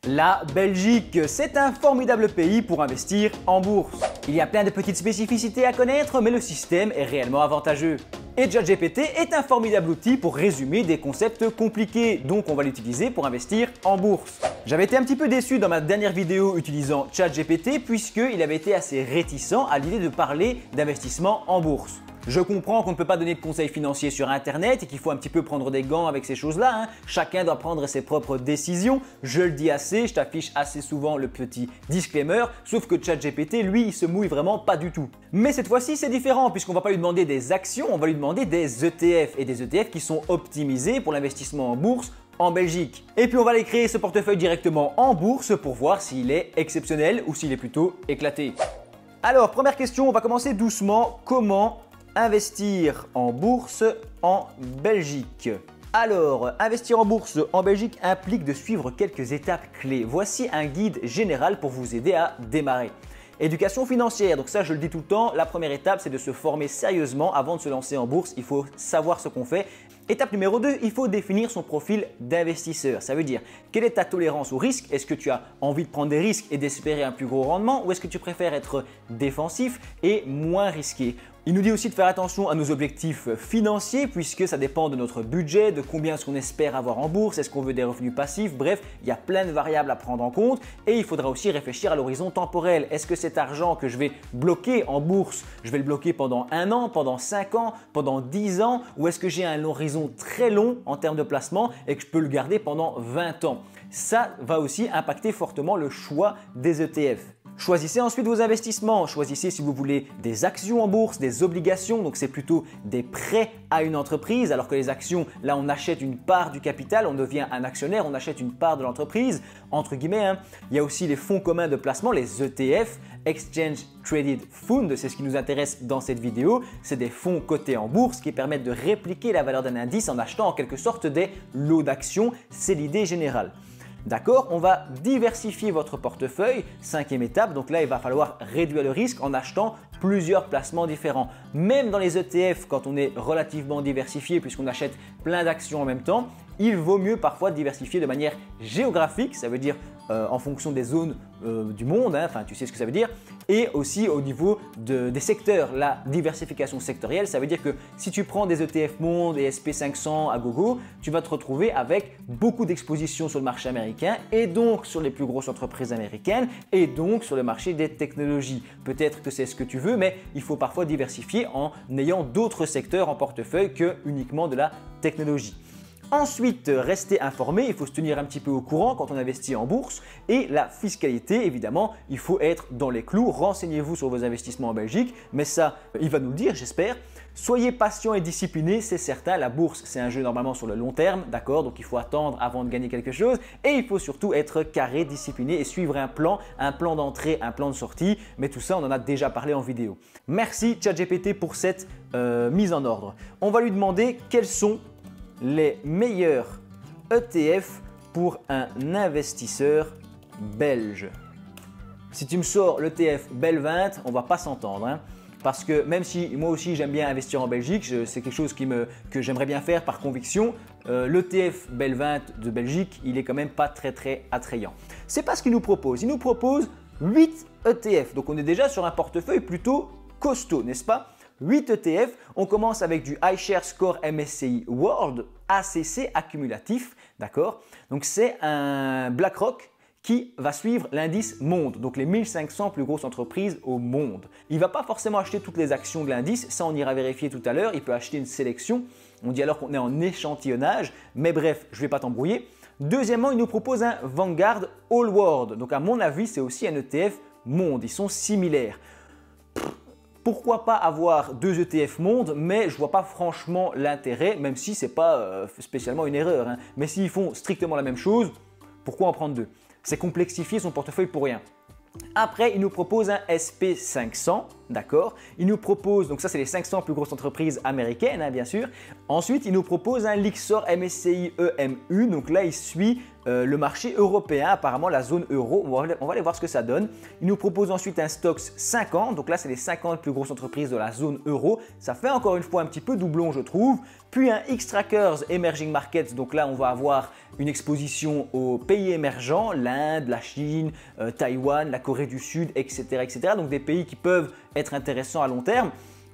La Belgique, c'est un formidable pays pour investir en bourse. Il y a plein de petites spécificités à connaître, mais le système est réellement avantageux. Et ChatGPT est un formidable outil pour résumer des concepts compliqués, donc on va l'utiliser pour investir en bourse. J'avais été un petit peu déçu dans ma dernière vidéo utilisant ChatGPT puisqu'il avait été assez réticent à l'idée de parler d'investissement en bourse. Je comprends qu'on ne peut pas donner de conseils financiers sur internet et qu'il faut un petit peu prendre des gants avec ces choses-là. Chacun doit prendre ses propres décisions. Je le dis assez, je t'affiche assez souvent le petit disclaimer, sauf que ChatGPT, lui, il se mouille vraiment pas du tout. Mais cette fois-ci, c'est différent puisqu'on ne va pas lui demander des actions, on va lui demander des ETF et des ETF qui sont optimisés pour l'investissement en bourse en Belgique. Et puis on va aller créer ce portefeuille directement en bourse pour voir s'il est exceptionnel ou s'il est plutôt éclaté. Alors, première question, on va commencer doucement. Comment investir en bourse en Belgique? Alors, investir en bourse en Belgique implique de suivre quelques étapes clés. Voici un guide général pour vous aider à démarrer. Éducation financière, donc ça je le dis tout le temps, la première étape c'est de se former sérieusement avant de se lancer en bourse, il faut savoir ce qu'on fait. Étape numéro 2, il faut définir son profil d'investisseur. Ça veut dire quelle est ta tolérance au risque? Est-ce que tu as envie de prendre des risques et d'espérer un plus gros rendement ou est-ce que tu préfères être défensif et moins risqué? Il nous dit aussi de faire attention à nos objectifs financiers puisque ça dépend de notre budget, de combien est-ce qu'on espère avoir en bourse, est-ce qu'on veut des revenus passifs, bref, il y a plein de variables à prendre en compte et il faudra aussi réfléchir à l'horizon temporel. Est-ce que cet argent que je vais bloquer en bourse, je vais le bloquer pendant 1 an, pendant 5 ans, pendant 10 ans ou est-ce que j'ai un horizon très long en termes de placement et que je peux le garder pendant 20 ans? Ça va aussi impacter fortement le choix des ETF. Choisissez ensuite vos investissements. Choisissez si vous voulez des actions en bourse, des obligations, donc c'est plutôt des prêts à une entreprise, alors que les actions, là on achète une part du capital, on devient un actionnaire, on achète une part de l'entreprise, entre guillemets. Il y a aussi les fonds communs de placement, les ETF, Exchange Traded Fund, c'est ce qui nous intéresse dans cette vidéo. C'est des fonds cotés en bourse qui permettent de répliquer la valeur d'un indice en achetant en quelque sorte des lots d'actions, c'est l'idée générale. D'accord, on va diversifier votre portefeuille, 5e étape, donc là il va falloir réduire le risque en achetant plusieurs placements différents. Même dans les ETF, quand on est relativement diversifié puisqu'on achète plein d'actions en même temps, il vaut mieux parfois diversifier de manière géographique, ça veut dire en fonction des zones du monde, enfin tu sais ce que ça veut dire, et aussi au niveau des secteurs. La diversification sectorielle, ça veut dire que si tu prends des ETF Monde et SP500 à gogo, tu vas te retrouver avec beaucoup d'exposition sur le marché américain et donc sur les plus grosses entreprises américaines et donc sur le marché des technologies. Peut-être que c'est ce que tu veux, mais il faut parfois diversifier en ayant d'autres secteurs en portefeuille que uniquement de la technologie. Ensuite, rester informé, il faut se tenir un petit peu au courant quand on investit en bourse et la fiscalité, évidemment, il faut être dans les clous. Renseignez-vous sur vos investissements en Belgique, mais ça, il va nous le dire, j'espère. Soyez patient et discipliné, c'est certain, la bourse, c'est un jeu normalement sur le long terme, d'accord? Donc il faut attendre avant de gagner quelque chose et il faut surtout être carré, discipliné et suivre un plan d'entrée, un plan de sortie, mais tout ça, on en a déjà parlé en vidéo. Merci ChatGPT pour cette mise en ordre. On va lui demander quels sont les meilleurs ETF pour un investisseur belge. Si tu me sors l'ETF Bel20, on ne va pas s'entendre. Parce que même si moi aussi j'aime bien investir en Belgique, c'est quelque chose que j'aimerais bien faire par conviction, l'ETF Bel20 de Belgique, il est quand même pas très attrayant. C'est pas ce qu'il nous propose. Il nous propose 8 ETF. Donc on est déjà sur un portefeuille plutôt costaud, n'est-ce pas? 8 ETF, on commence avec du iShares Core MSCI World ACC accumulatif, d'accord? Donc c'est un BlackRock qui va suivre l'indice monde, donc les 1500 plus grosses entreprises au monde. Il ne va pas forcément acheter toutes les actions de l'indice, ça on ira vérifier tout à l'heure, il peut acheter une sélection, on dit alors qu'on est en échantillonnage, mais bref, je ne vais pas t'embrouiller. Deuxièmement, il nous propose un Vanguard All World, donc à mon avis c'est aussi un ETF monde, ils sont similaires. Pourquoi pas avoir 2 ETF monde, mais je ne vois pas franchement l'intérêt, même si ce n'est pas spécialement une erreur. Mais s'ils font strictement la même chose, pourquoi en prendre 2? C'est complexifier son portefeuille pour rien. Après, il nous propose un SP500, d'accord? Il nous propose, donc ça c'est les 500 plus grosses entreprises américaines, bien sûr. Ensuite, il nous propose un Lyxor MSCI EMU. Donc là, il suit le marché européen, apparemment la zone euro. On va aller voir ce que ça donne. Il nous propose ensuite un Stoxx 50. Donc là, c'est les 50 plus grosses entreprises de la zone euro. Ça fait encore une fois un petit peu doublon, je trouve. Puis un Xtrackers Emerging Markets. Donc là, on va avoir une exposition aux pays émergents, l'Inde, la Chine, Taïwan, la Corée du Sud, etc., etc. Donc des pays qui peuvent être intéressants à long terme.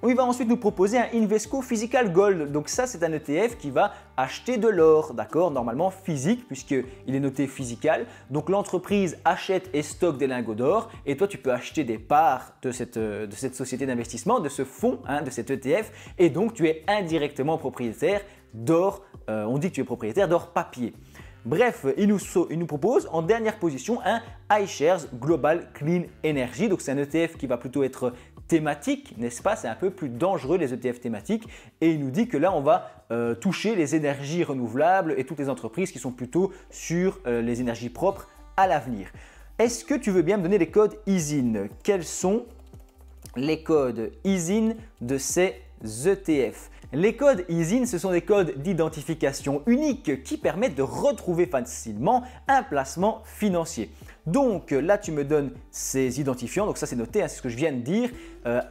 Il va ensuite nous proposer un Invesco Physical Gold. Donc ça, c'est un ETF qui va acheter de l'or, d'accord? Normalement physique, puisqu'il est noté physical. Donc l'entreprise achète et stocke des lingots d'or. Et toi, tu peux acheter des parts de cette société d'investissement, de ce fonds, de cet ETF. Et donc, tu es indirectement propriétaire d'or. On dit que tu es propriétaire d'or papier. Bref, il nous propose en dernière position un iShares Global Clean Energy. Donc c'est un ETF qui va plutôt être thématique, n'est-ce pas? C'est un peu plus dangereux les ETF thématiques et il nous dit que là on va toucher les énergies renouvelables et toutes les entreprises qui sont plutôt sur les énergies propres à l'avenir. Est-ce que tu veux bien me donner les codes ISIN? Quels sont les codes ISIN de ces ETF? Les codes ISIN, ce sont des codes d'identification uniques qui permettent de retrouver facilement un placement financier. Donc là, tu me donnes ces identifiants. Donc ça, c'est noté, c'est ce que je viens de dire.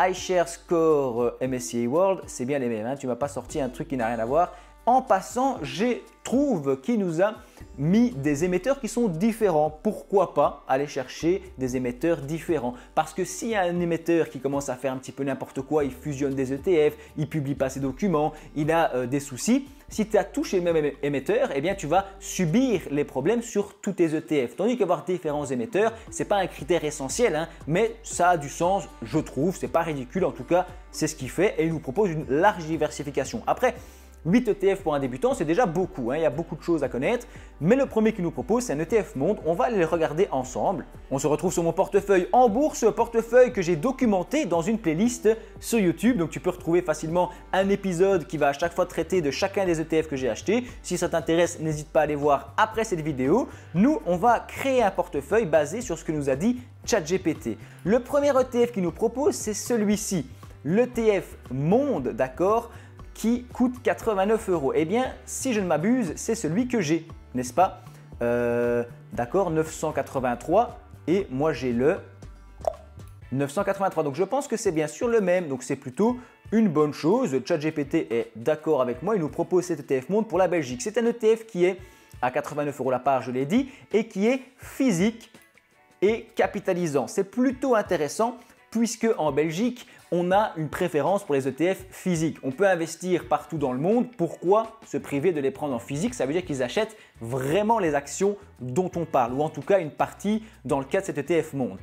iShares Score MSCI World, c'est bien les mêmes. Tu ne m'as pas sorti un truc qui n'a rien à voir. En passant, je trouve qu'il nous a mis des émetteurs qui sont différents. Pourquoi pas aller chercher des émetteurs différents? Parce que s'il y a un émetteur qui commence à faire un petit peu n'importe quoi, il fusionne des ETF, il ne publie pas ses documents, il a des soucis, si tu as tout chez le même émetteur, eh bien tu vas subir les problèmes sur tous tes ETF. Tandis qu'avoir différents émetteurs, ce n'est pas un critère essentiel, mais ça a du sens, je trouve. Ce n'est pas ridicule, en tout cas, c'est ce qu'il fait et il nous propose une large diversification. Après, 8 ETF pour un débutant, c'est déjà beaucoup, il y a beaucoup de choses à connaître. Mais le premier qu'il nous propose, c'est un ETF Monde. On va aller les regarder ensemble. On se retrouve sur mon portefeuille en bourse, portefeuille que j'ai documenté dans une playlist sur YouTube. Donc tu peux retrouver facilement un épisode qui va à chaque fois traiter de chacun des ETF que j'ai achetés. Si ça t'intéresse, n'hésite pas à aller voir après cette vidéo. Nous, on va créer un portefeuille basé sur ce que nous a dit ChatGPT. Le premier ETF qu'il nous propose, c'est celui-ci, l'ETF Monde, d'accord, qui coûte 89 €. Eh bien, si je ne m'abuse, c'est celui que j'ai, n'est-ce pas? D'accord, 983 et moi j'ai le 983. Donc je pense que c'est bien sûr le même, donc c'est plutôt une bonne chose. ChatGPT est d'accord avec moi, il nous propose cet ETF Monde pour la Belgique. C'est un ETF qui est à 89 € la part, je l'ai dit, et qui est physique et capitalisant. C'est plutôt intéressant puisque en Belgique, on a une préférence pour les ETF physiques. On peut investir partout dans le monde. Pourquoi se priver de les prendre en physique? Ça veut dire qu'ils achètent vraiment les actions dont on parle, ou en tout cas une partie dans le cas de cet ETF Monde.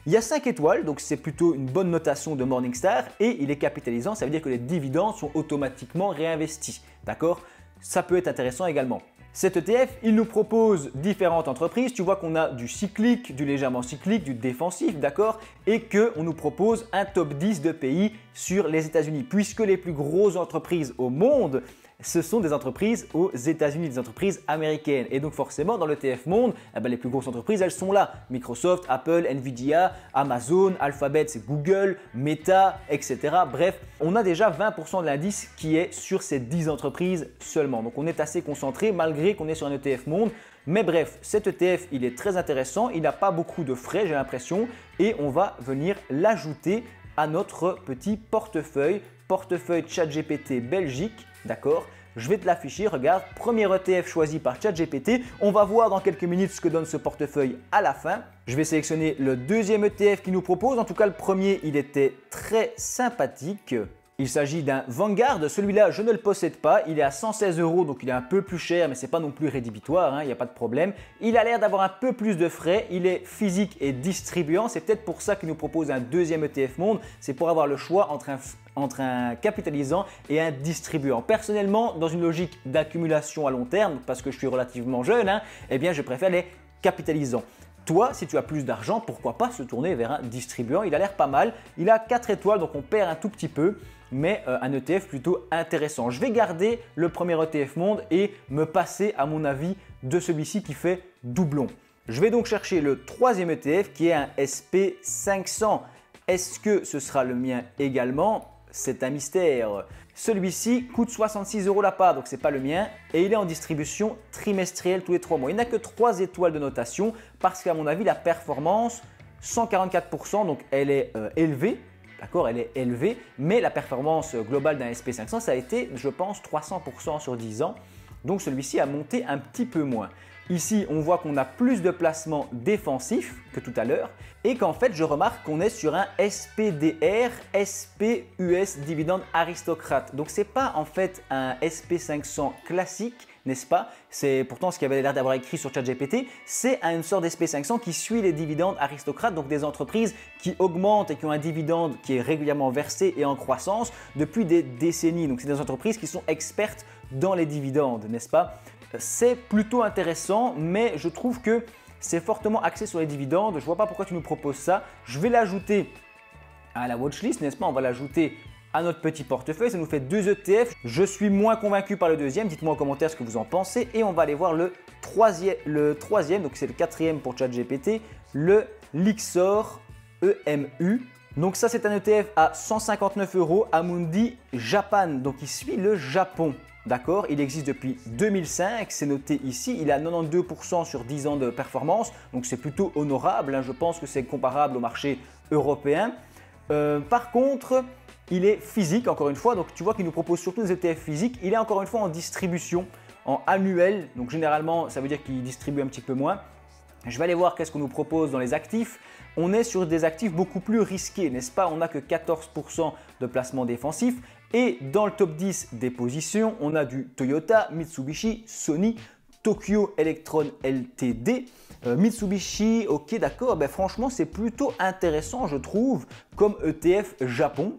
Il y a 5 étoiles, donc c'est plutôt une bonne notation de Morningstar et il est capitalisant, ça veut dire que les dividendes sont automatiquement réinvestis. D'accord? Ça peut être intéressant également. Cet ETF, il nous propose différentes entreprises. Tu vois qu'on a du cyclique, du légèrement cyclique, du défensif, d'accord? Et qu'on nous propose un top 10 de pays sur les États-Unis, puisque les plus grosses entreprises au monde, ce sont des entreprises aux États-Unis, des entreprises américaines. Et donc forcément, dans l'ETF Monde, les plus grosses entreprises, elles sont là. Microsoft, Apple, Nvidia, Amazon, Alphabet, c'est Google, Meta, etc. Bref, on a déjà 20% de l'indice qui est sur ces 10 entreprises seulement. Donc on est assez concentré malgré qu'on est sur un ETF Monde. Mais bref, cet ETF, il est très intéressant. Il n'a pas beaucoup de frais, j'ai l'impression. Et on va venir l'ajouter à notre petit portefeuille ChatGPT Belgique, d'accord? Je vais te l'afficher, regarde, premier ETF choisi par ChatGPT. On va voir dans quelques minutes ce que donne ce portefeuille à la fin. Je vais sélectionner le deuxième ETF qu'il nous propose. En tout cas, le premier, il était très sympathique. Il s'agit d'un Vanguard. Celui-là, je ne le possède pas. Il est à 116 €, donc il est un peu plus cher, mais ce n'est pas non plus rédhibitoire, il n'y a pas de problème. Il a l'air d'avoir un peu plus de frais. Il est physique et distribuant. C'est peut-être pour ça qu'il nous propose un deuxième ETF Monde. C'est pour avoir le choix entre un capitalisant et un distribuant. Personnellement, dans une logique d'accumulation à long terme, parce que je suis relativement jeune, eh bien, je préfère les capitalisants. Toi, si tu as plus d'argent, pourquoi pas se tourner vers un distribuant? Il a l'air pas mal. Il a 4 étoiles, donc on perd un tout petit peu, mais un ETF plutôt intéressant. Je vais garder le premier ETF Monde et me passer, à mon avis, de celui-ci qui fait doublon. Je vais donc chercher le troisième ETF qui est un SP500. Est-ce que ce sera le mien également? C'est un mystère. Celui-ci coûte 66 € la part, donc c'est pas le mien, et il est en distribution trimestrielle tous les 3 mois. Il n'a que 3 étoiles de notation parce qu'à mon avis, la performance, 144%, donc elle est élevée. D'accord, elle est élevée, mais la performance globale d'un SP500, ça a été, je pense, 300% sur 10 ans. Donc celui-ci a monté un petit peu moins. Ici, on voit qu'on a plus de placements défensifs que tout à l'heure et qu'en fait, je remarque qu'on est sur un SPDR, SPUS Dividende Aristocrate. Donc, ce n'est pas en fait un SP500 classique, n'est-ce pas? C'est pourtant ce qu'il avait l'air d'avoir écrit sur ChatGPT. C'est une sorte d'SP500 qui suit les dividendes aristocrates, donc des entreprises qui augmentent et qui ont un dividende qui est régulièrement versé et en croissance depuis des décennies. Donc, c'est des entreprises qui sont expertes dans les dividendes, n'est-ce pas? C'est plutôt intéressant, mais je trouve que c'est fortement axé sur les dividendes. Je ne vois pas pourquoi tu nous proposes ça. Je vais l'ajouter à la watchlist, n'est-ce pas? On va l'ajouter à notre petit portefeuille. Ça nous fait 2 ETF. Je suis moins convaincu par le deuxième. Dites-moi en commentaire ce que vous en pensez. Et on va aller voir le troisième, donc c'est le 4e pour ChatGPT, le Lyxor EMU. Donc ça, c'est un ETF à 159 € Amundi Japan. Donc il suit le Japon. D'accord, il existe depuis 2005, c'est noté ici, il a 92% sur 10 ans de performance, donc c'est plutôt honorable, hein. Je pense que c'est comparable au marché européen. Par contre, il est physique encore une fois, donc tu vois qu'il nous propose surtout des ETF physiques, il est encore une fois en distribution, en annuel, donc généralement ça veut dire qu'il distribue un petit peu moins. Je vais aller voir qu'est-ce qu'on nous propose dans les actifs. On est sur des actifs beaucoup plus risqués, n'est-ce pas? On n'a que 14% de placement défensif. Et dans le top 10 des positions, on a du Toyota, Mitsubishi, Sony, Tokyo Electron Ltd. Mitsubishi, ok d'accord, ben franchement c'est plutôt intéressant je trouve comme ETF Japon.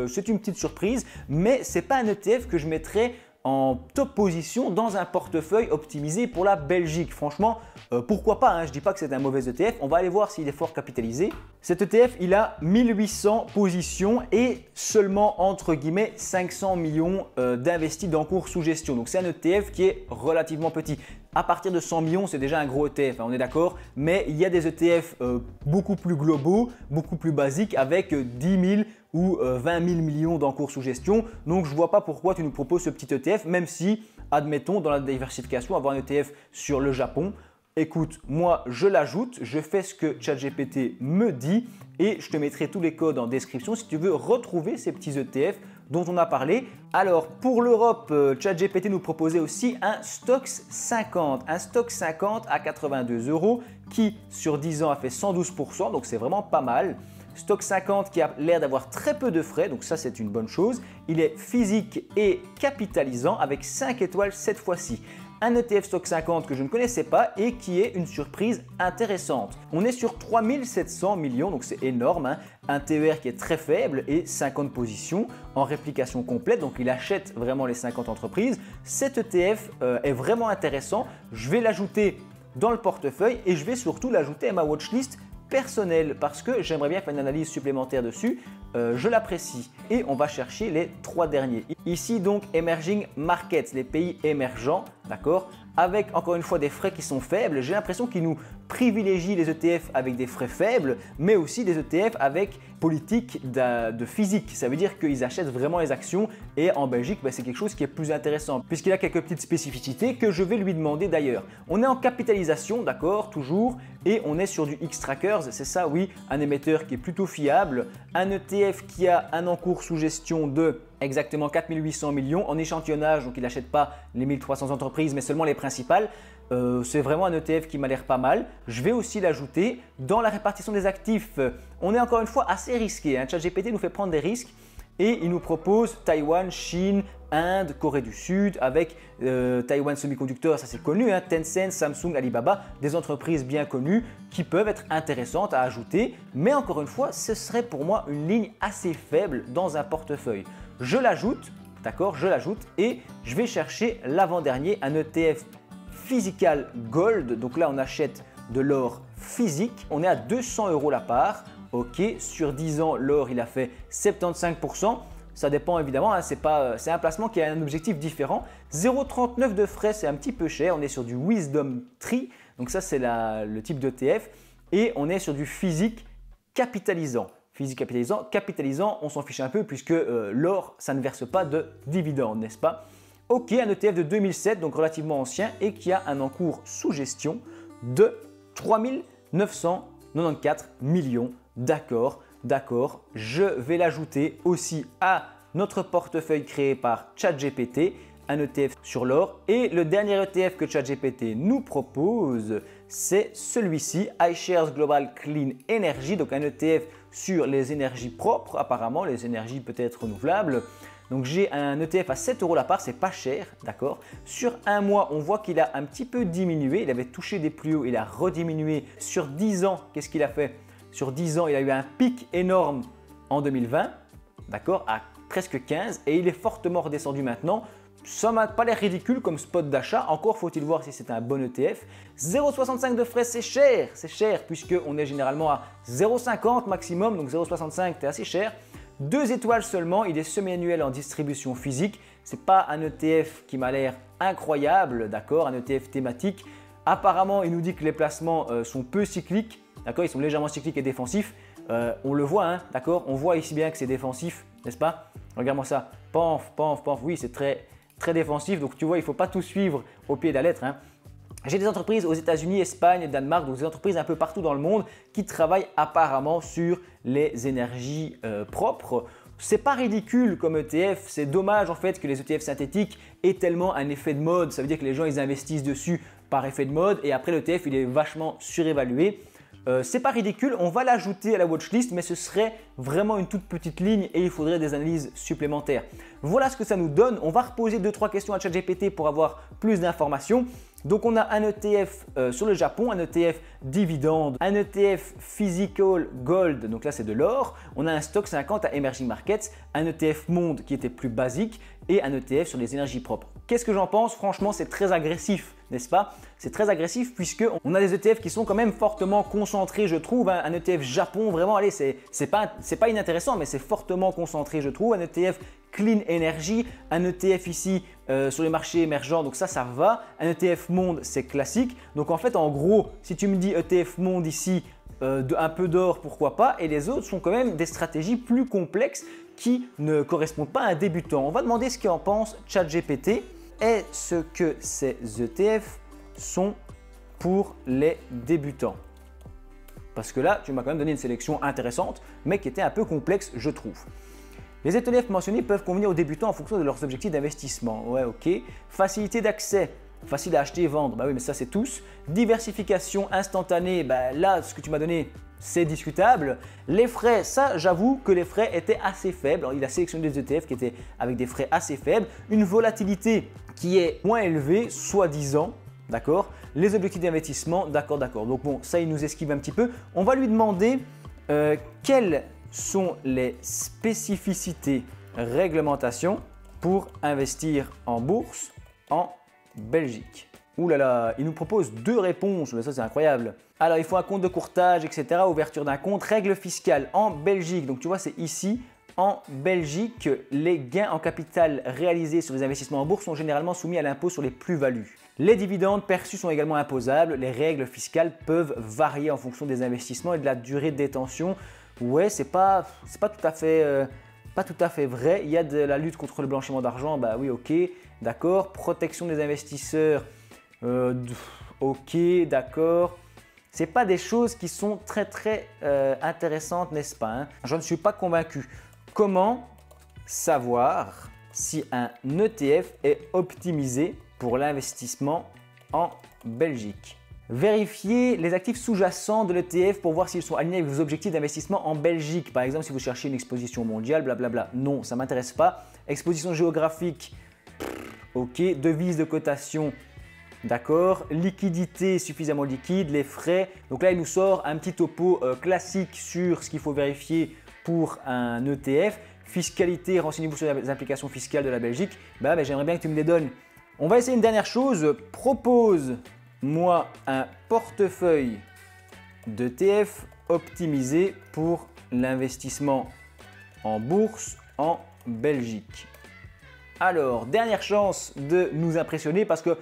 C'est une petite surprise, mais ce n'est pas un ETF que je mettrais en top position dans un portefeuille optimisé pour la Belgique. Franchement, pourquoi pas, hein, je ne dis pas que c'est un mauvais ETF, on va aller voir s'il est fort capitalisé. Cet ETF, il a 1800 positions et seulement entre guillemets 500 millions d'investis d'encours sous gestion. Donc c'est un ETF qui est relativement petit. À partir de 100 millions, c'est déjà un gros ETF, hein, on est d'accord, mais il y a des ETF beaucoup plus globaux, beaucoup plus basiques avec 10 000 ou 20 000 millions d'encours sous gestion. Donc je ne vois pas pourquoi tu nous proposes ce petit ETF, même si, admettons, dans la diversification, avoir un ETF sur le Japon. Écoute, moi je l'ajoute, je fais ce que ChatGPT me dit et je te mettrai tous les codes en description si tu veux retrouver ces petits ETF dont on a parlé. Alors pour l'Europe, ChatGPT nous proposait aussi un Stoxx 50, un Stoxx 50 à 82 € qui sur 10 ans a fait 112%, donc c'est vraiment pas mal. Stoxx 50 qui a l'air d'avoir très peu de frais, donc ça c'est une bonne chose. Il est physique et capitalisant avec 5 étoiles cette fois-ci. Un ETF Stoxx 50 que je ne connaissais pas et qui est une surprise intéressante. On est sur 3700 millions, donc c'est énorme, hein. Un TER qui est très faible et 50 positions en réplication complète, donc il achète vraiment les 50 entreprises. Cet ETF est vraiment intéressant, je vais l'ajouter dans le portefeuille et je vais surtout l'ajouter à ma watchlist personnelle parce que j'aimerais bien faire une analyse supplémentaire dessus, je l'apprécie. Et on va chercher les 3 derniers. Ici donc Emerging Markets, les pays émergents, d'accord, avec encore une fois des frais qui sont faibles. J'ai l'impression qu'ils nous privilégient les ETF avec des frais faibles, mais aussi des ETF avec politique de physique. Ça veut dire qu'ils achètent vraiment les actions et en Belgique, c'est quelque chose qui est plus intéressant puisqu'il a quelques petites spécificités que je vais lui demander d'ailleurs. On est en capitalisation, d'accord, toujours, et on est sur du Xtrackers, c'est ça, oui, un émetteur qui est plutôt fiable, un ETF qui a un encours sous gestion de exactement 4800 millions en échantillonnage, donc il n'achète pas les 1300 entreprises mais seulement les principales. C'est vraiment un ETF qui m'a l'air pas mal. Je vais aussi l'ajouter dans la répartition des actifs. On est encore une fois assez risqué, hein. ChatGPT nous fait prendre des risques et il nous propose Taïwan, Chine, Inde, Corée du Sud avec Taiwan Semiconductor, ça c'est connu, hein, Tencent, Samsung, Alibaba, des entreprises bien connues qui peuvent être intéressantes à ajouter. Mais encore une fois, ce serait pour moi une ligne assez faible dans un portefeuille. Je l'ajoute, d'accord, je l'ajoute et je vais chercher l'avant-dernier, un ETF Physical Gold. Donc là, on achète de l'or physique. On est à 200 € la part. Ok, sur 10 ans, l'or, il a fait 75%. Ça dépend évidemment, hein, c'est un placement qui a un objectif différent. 0,39 de frais, c'est un petit peu cher. On est sur du Wisdom Tree. Donc ça, c'est le type d'ETF. Et on est sur du physique capitalisant. physique capitalisant, on s'en fiche un peu puisque l'or, ça ne verse pas de dividendes, n'est-ce pas? Ok, un ETF de 2007, donc relativement ancien et qui a un encours sous gestion de 3 994 millions. D'accord, je vais l'ajouter aussi à notre portefeuille créé par ChatGPT, un ETF sur l'or. Et le dernier ETF que ChatGPT nous propose, c'est celui-ci, iShares Global Clean Energy, donc un ETF sur les énergies propres, apparemment les énergies peut-être renouvelables. Donc j'ai un ETF à 7 € la part, c'est pas cher, d'accord. Sur un mois, on voit qu'il a un petit peu diminué, il avait touché des plus hauts, il a rediminué. Sur 10 ans, qu'est-ce qu'il a fait? Sur 10 ans, il a eu un pic énorme en 2020, d'accord, à presque 15 et il est fortement redescendu maintenant. Ça m'a pas l'air ridicule comme spot d'achat, encore faut-il voir si c'est un bon ETF. 0,65 de frais, c'est cher puisqu'on est généralement à 0,50 maximum, donc 0,65 c'est assez cher. 2 étoiles seulement, il est semi-annuel en distribution physique. C'est pas un ETF qui m'a l'air incroyable, d'accord, un ETF thématique. Apparemment, il nous dit que les placements sont peu cycliques, d'accord, ils sont légèrement cycliques et défensifs. On le voit, hein, d'accord, on voit ici bien que c'est défensif, n'est-ce pas? Regarde-moi ça, panf, oui, c'est très défensif, donc tu vois, il ne faut pas tout suivre au pied de la lettre, hein. J'ai des entreprises aux États-Unis, Espagne, Danemark, donc des entreprises un peu partout dans le monde qui travaillent apparemment sur les énergies propres. C'est pas ridicule comme ETF, c'est dommage en fait que les ETF synthétiques aient tellement un effet de mode. Ça veut dire que les gens ils investissent dessus par effet de mode et après l'ETF il est vachement surévalué. C'est pas ridicule, on va l'ajouter à la watchlist, mais ce serait vraiment une toute petite ligne et il faudrait des analyses supplémentaires. Voilà ce que ça nous donne. On va reposer 2-3 questions à ChatGPT pour avoir plus d'informations. Donc on a un ETF sur le Japon, un ETF dividende, un ETF physical gold, donc là c'est de l'or. On a un stock 50 à emerging markets, un ETF monde qui était plus basique et un ETF sur les énergies propres. Qu'est-ce que j'en pense? Franchement, c'est très agressif, n'est-ce pas? C'est très agressif puisqu'on a des ETF qui sont quand même fortement concentrés, je trouve. Un ETF Japon, vraiment, allez, c'est pas inintéressant, mais c'est fortement concentré, je trouve. Un ETF Clean Energy, un ETF ici sur les marchés émergents, donc ça va. Un ETF monde, c'est classique. Donc en fait, en gros, si tu me dis ETF monde ici, un peu d'or, pourquoi pas, et les autres sont quand même des stratégies plus complexes qui ne correspondent pas à un débutant. On va demander ce qu'en pense ChatGPT. Est-ce que ces ETF sont pour les débutants? Parce que là, tu m'as quand même donné une sélection intéressante, mais qui était un peu complexe, je trouve. Les ETF mentionnés peuvent convenir aux débutants en fonction de leurs objectifs d'investissement. Ouais, ok. Facilité d'accès, facile à acheter et vendre. Bah oui, mais ça, c'est tous. Diversification instantanée, bah là, ce que tu m'as donné, c'est discutable. Les frais, ça, j'avoue que les frais étaient assez faibles. Alors, il a sélectionné des ETF qui étaient avec des frais assez faibles. Une volatilité qui est moins élevée, soi-disant. D'accord. Les objectifs d'investissement, d'accord. Donc bon, ça, il nous esquive un petit peu. On va lui demander quelles sont les spécificités réglementation pour investir en bourse en Belgique. Ouh là là, il nous propose 2 réponses, mais ça c'est incroyable. Alors il faut un compte de courtage, etc. Ouverture d'un compte, règles fiscales en Belgique. Donc tu vois, c'est ici. En Belgique, les gains en capital réalisés sur les investissements en bourse sont généralement soumis à l'impôt sur les plus-values. Les dividendes perçus sont également imposables. Les règles fiscales peuvent varier en fonction des investissements et de la durée de détention. Ouais, c'est pas tout à fait vrai. Il y a de la lutte contre le blanchiment d'argent, bah oui, ok, d'accord. Protection des investisseurs, ok, d'accord. C'est pas des choses qui sont très intéressantes, n'est-ce pas, hein? Je ne suis pas convaincu. Comment savoir si un ETF est optimisé pour l'investissement en Belgique? Vérifiez les actifs sous-jacents de l'ETF pour voir s'ils sont alignés avec vos objectifs d'investissement en Belgique. Par exemple, si vous cherchez une exposition mondiale, blablabla. Non, ça ne m'intéresse pas. Exposition géographique, ok. Devise de cotation, d'accord. Liquidité suffisamment liquide, les frais. Donc là, il nous sort un petit topo classique sur ce qu'il faut vérifier pour un ETF. Fiscalité, renseignez-vous sur les implications fiscales de la Belgique. Bah, j'aimerais bien que tu me les donnes. On va essayer une dernière chose. Propose-moi un portefeuille d'ETF optimisé pour l'investissement en bourse en Belgique. Alors, dernière chance de nous impressionner parce que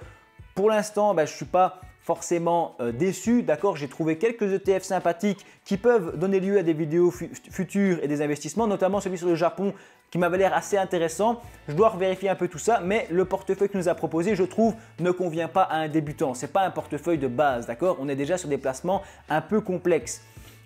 pour l'instant, je ne suis pas forcément déçu, d'accord. J'ai trouvé quelques ETF sympathiques qui peuvent donner lieu à des vidéos futures et des investissements, notamment celui sur le Japon qui m'avait l'air assez intéressant. Je dois vérifier un peu tout ça, mais le portefeuille qu'il nous a proposé, je trouve, ne convient pas à un débutant. Ce n'est pas un portefeuille de base, d'accord. On est déjà sur des placements un peu complexes.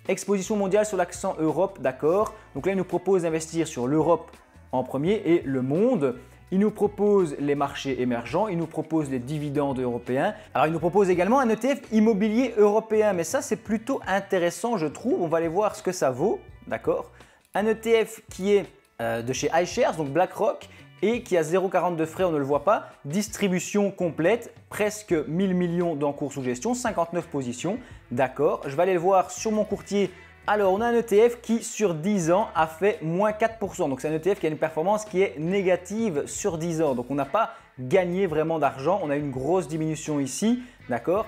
Exposition mondiale sur l'accent Europe, d'accord. Donc là, il nous propose d'investir sur l'Europe en premier et le monde. Il nous propose les marchés émergents, il nous propose les dividendes européens. Alors, il nous propose également un ETF immobilier européen, mais ça, c'est plutôt intéressant, je trouve. On va aller voir ce que ça vaut, d'accord. Un ETF qui est de chez iShares, donc BlackRock, et qui a 0,40 de frais, on ne le voit pas. Distribution complète, presque 1000 millions d'encours sous gestion, 59 positions, d'accord. Je vais aller le voir sur mon courtier. Alors, on a un ETF qui, sur 10 ans, a fait moins 4%. Donc, c'est un ETF qui a une performance qui est négative sur 10 ans. Donc, on n'a pas gagné vraiment d'argent. On a une grosse diminution ici, d'accord,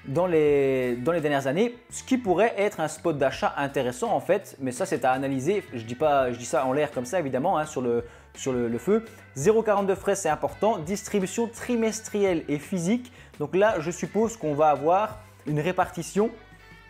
dans les dernières années, ce qui pourrait être un spot d'achat intéressant en fait. Mais ça, c'est à analyser. Je dis ça en l'air comme ça, évidemment, hein, sur le feu. 0,40 de frais, c'est important. Distribution trimestrielle et physique. Donc là, je suppose qu'on va avoir une répartition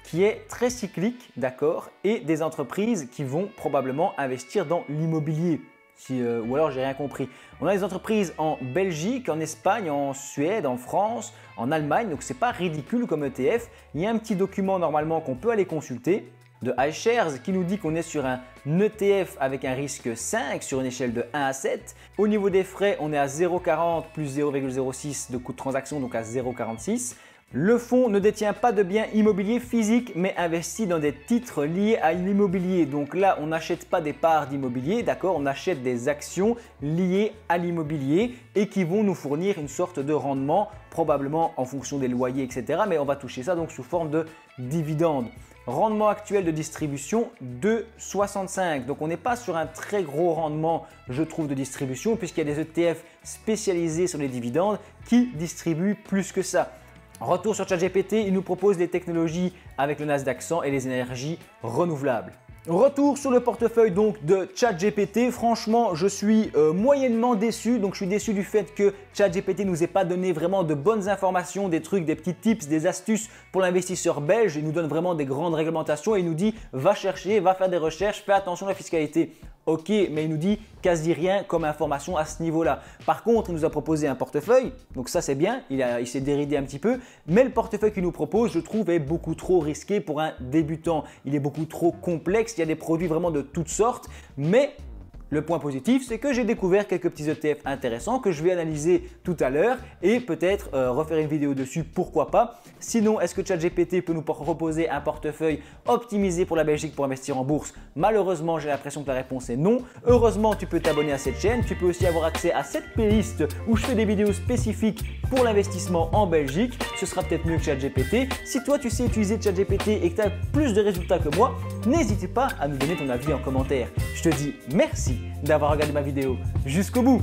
qui est très cyclique, d'accord, et des entreprises qui vont probablement investir dans l'immobilier. Ou alors j'ai rien compris. On a des entreprises en Belgique, en Espagne, en Suède, en France, en Allemagne, donc c'est pas ridicule comme ETF. Il y a un petit document normalement qu'on peut aller consulter de iShares qui nous dit qu'on est sur un ETF avec un risque 5 sur une échelle de 1 à 7. Au niveau des frais, on est à 0,40 plus 0,06 de coût de transaction, donc à 0,46. Le fonds ne détient pas de biens immobiliers physiques mais investit dans des titres liés à l'immobilier. Donc là, on n'achète pas des parts d'immobilier, d'accord, on achète des actions liées à l'immobilier et qui vont nous fournir une sorte de rendement, probablement en fonction des loyers, etc. Mais on va toucher ça donc sous forme de dividendes. Rendement actuel de distribution 2,65. Donc on n'est pas sur un très gros rendement, je trouve, de distribution puisqu'il y a des ETF spécialisés sur les dividendes qui distribuent plus que ça. Retour sur ChatGPT, il nous propose des technologies avec le Nasdaq 100 et les énergies renouvelables. Retour sur le portefeuille donc de ChatGPT. Franchement, je suis moyennement déçu. Donc, je suis déçu du fait que ChatGPT nous ait pas donné vraiment de bonnes informations, des trucs, des petits tips, des astuces pour l'investisseur belge. Il nous donne vraiment des grandes réglementations et il nous dit va chercher, va faire des recherches, fais attention à la fiscalité. Ok, mais il nous dit quasi rien comme information à ce niveau-là. Par contre, il nous a proposé un portefeuille, donc ça c'est bien, il s'est déridé un petit peu, mais le portefeuille qu'il nous propose, je trouve, est beaucoup trop risqué pour un débutant. Il est beaucoup trop complexe, il y a des produits vraiment de toutes sortes, mais le point positif, c'est que j'ai découvert quelques petits ETF intéressants que je vais analyser tout à l'heure et peut-être refaire une vidéo dessus, pourquoi pas. Sinon, est-ce que ChatGPT peut nous proposer un portefeuille optimisé pour la Belgique pour investir en bourse? Malheureusement, j'ai l'impression que la réponse est non. Heureusement, tu peux t'abonner à cette chaîne. Tu peux aussi avoir accès à cette playlist où je fais des vidéos spécifiques pour l'investissement en Belgique. Ce sera peut-être mieux que ChatGPT. Si toi, tu sais utiliser ChatGPT et que tu as plus de résultats que moi, n'hésite pas à nous donner ton avis en commentaire. Je te dis merci d'avoir regardé ma vidéo jusqu'au bout.